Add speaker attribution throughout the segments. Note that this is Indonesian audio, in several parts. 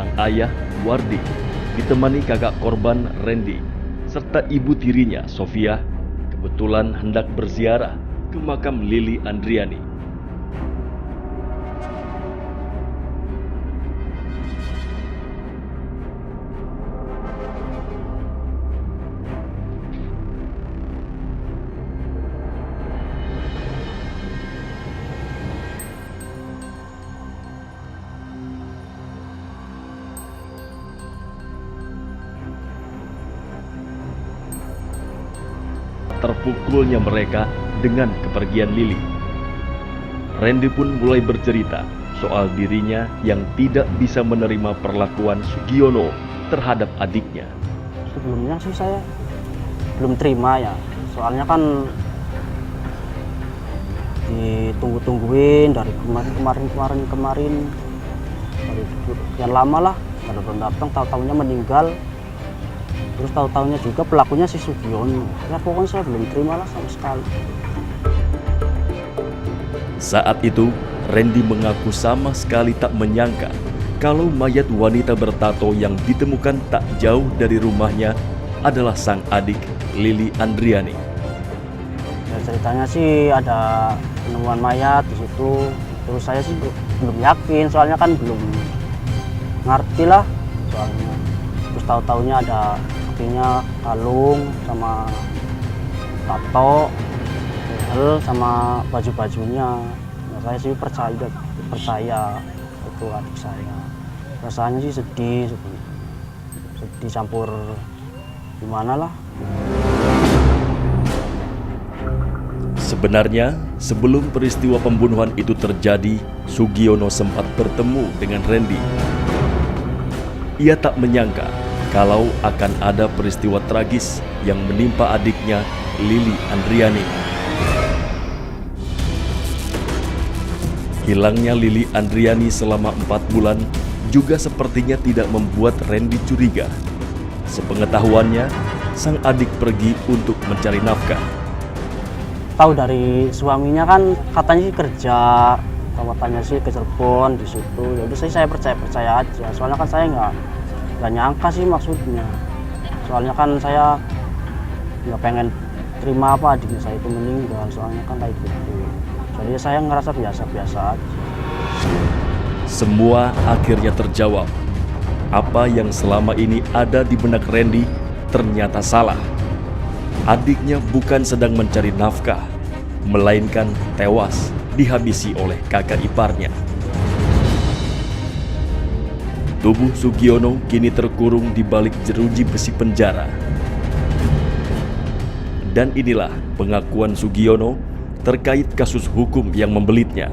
Speaker 1: sang ayah Wardi ditemani kakak korban Randy serta ibu tirinya Sofia kebetulan hendak berziarah ke makam Lili Andriani. Terpukulnya mereka dengan kepergian Lili. Randy pun mulai bercerita soal dirinya yang tidak bisa menerima perlakuan Sugiono terhadap adiknya.
Speaker 2: Sebelumnya sih saya belum terima ya, soalnya kan ditunggu-tungguin dari kemarin dari sekian lama lah, pada belum datang, tahu-tahunya meninggal. Terus tahu-tahunya juga pelakunya si Sugiono. Ya pokoknya saya belum terima lah sama sekali.
Speaker 1: Saat itu, Randy mengaku sama sekali tak menyangka kalau mayat wanita bertato yang ditemukan tak jauh dari rumahnya adalah sang adik Lili Andriani.
Speaker 2: Ya, ceritanya sih ada penemuan mayat di situ. Terus saya sih belum yakin, soalnya kan belum ngerti lah soalnya. Terus tahu-tahunya ada kalung sama tato, behel sama baju-bajunya. Nah, saya sih percaya itu adik saya. Rasanya sih sedih campur gimana lah.
Speaker 1: Sebenarnya, sebelum peristiwa pembunuhan itu terjadi, Sugiono sempat bertemu dengan Randy. Ia tak menyangka kalau akan ada peristiwa tragis yang menimpa adiknya, Lili Andriani. Hilangnya Lili Andriani selama 4 bulan juga sepertinya tidak membuat Randy curiga. Sepengetahuannya, sang adik pergi untuk mencari nafkah.
Speaker 2: Tahu dari suaminya kan katanya sih kerja, katanya sih ke Cirebon di situ. Jadi saya percaya aja. Soalnya kan saya nggak nyangka sih maksudnya. Soalnya kan saya nggak pengen terima apa adiknya saya itu meninggal. Soalnya kan kayak gitu. Jadi saya ngerasa biasa-biasa aja.
Speaker 1: Semua akhirnya terjawab. Apa yang selama ini ada di benak Randy ternyata salah. Adiknya bukan sedang mencari nafkah, melainkan tewas dihabisi oleh kakak iparnya. Tubuh Sugiono kini terkurung di balik jeruji besi penjara. Dan inilah pengakuan Sugiono terkait kasus hukum yang membelitnya.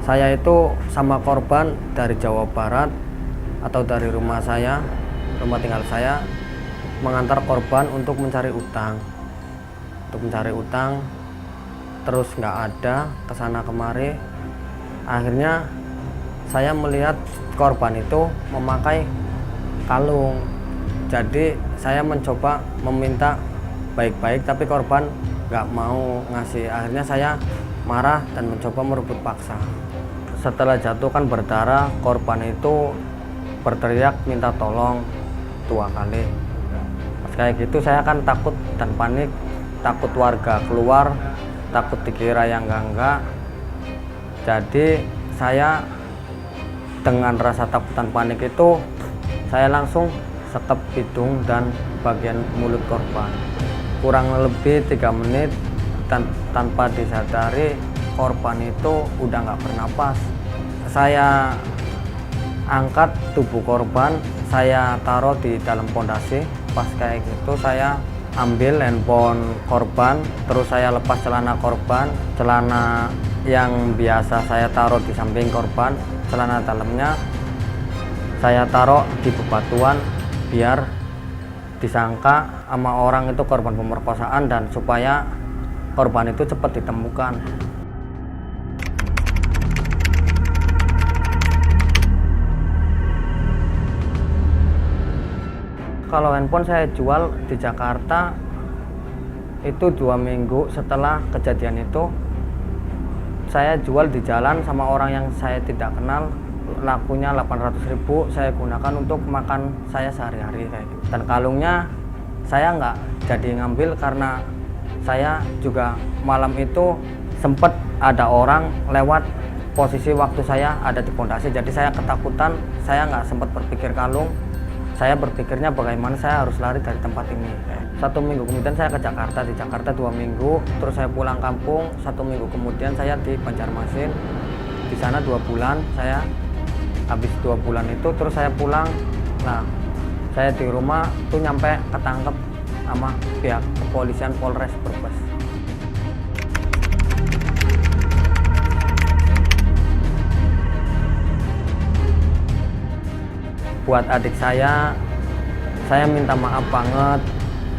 Speaker 3: Saya itu sama korban dari Jawa Barat atau dari rumah tinggal saya, mengantar korban untuk mencari utang. Terus nggak ada, kesana kemari. Akhirnya saya melihat korban itu memakai kalung. Jadi saya mencoba meminta baik-baik, tapi korban nggak mau ngasih. Akhirnya saya marah dan mencoba merebut paksa. Setelah jatuh kan berdarah, korban itu berteriak minta tolong 2 kali. Pas kayak gitu saya kan takut dan panik, takut warga keluar, takut dikira yang enggak. Jadi saya dengan rasa takut dan panik itu saya langsung sekep hidung dan bagian mulut korban. Kurang lebih 3 menit dan tanpa disadari korban itu udah nggak bernapas. Saya angkat tubuh korban, saya taruh di dalam pondasi. Pas kayak gitu saya ambil handphone korban, terus saya lepas celana korban, celana yang biasa saya taruh di samping korban, celana dalamnya saya taruh di bebatuan biar disangka sama orang itu korban pemerkosaan dan supaya korban itu cepat ditemukan. Kalau handphone saya jual di Jakarta itu 2 minggu setelah kejadian itu saya jual di jalan sama orang yang saya tidak kenal, lakunya 800.000 saya gunakan untuk makan saya sehari-hari kayak gitu. Dan kalungnya saya nggak jadi ngambil karena saya juga malam itu sempat ada orang lewat posisi waktu saya ada di pondasi, jadi saya ketakutan, saya nggak sempat berpikir kalung. Saya berpikirnya bagaimana saya harus lari dari tempat ini. 1 minggu kemudian saya ke Jakarta, di Jakarta 2 minggu, terus saya pulang kampung. 1 minggu kemudian saya di Banjarmasin, di sana 2 bulan. Saya habis 2 bulan itu terus saya pulang. Nah, saya di rumah tuh nyampe ketangkep sama pihak kepolisian Polres Brebes. Buat adik saya minta maaf banget.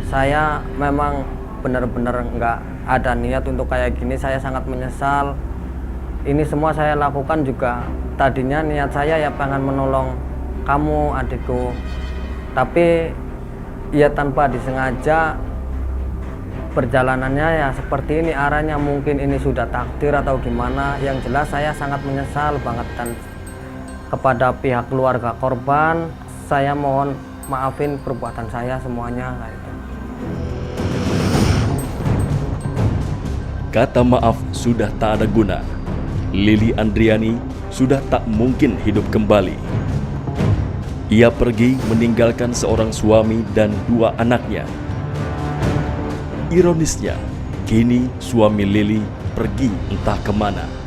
Speaker 3: Saya memang benar-benar nggak ada niat untuk kayak gini. Saya sangat menyesal. Ini semua saya lakukan juga tadinya niat saya ya pengen menolong kamu adikku. Tapi ya tanpa disengaja perjalanannya ya seperti ini arahnya. Mungkin ini sudah takdir atau gimana. Yang jelas saya sangat menyesal banget, dan kepada pihak keluarga korban saya mohon maafin perbuatan saya semuanya kayak gitu.
Speaker 1: Kata maaf sudah tak ada guna. Lili Andriani sudah tak mungkin hidup kembali. Ia pergi meninggalkan seorang suami dan 2 anaknya. Ironisnya, kini suami Lili pergi entah kemana.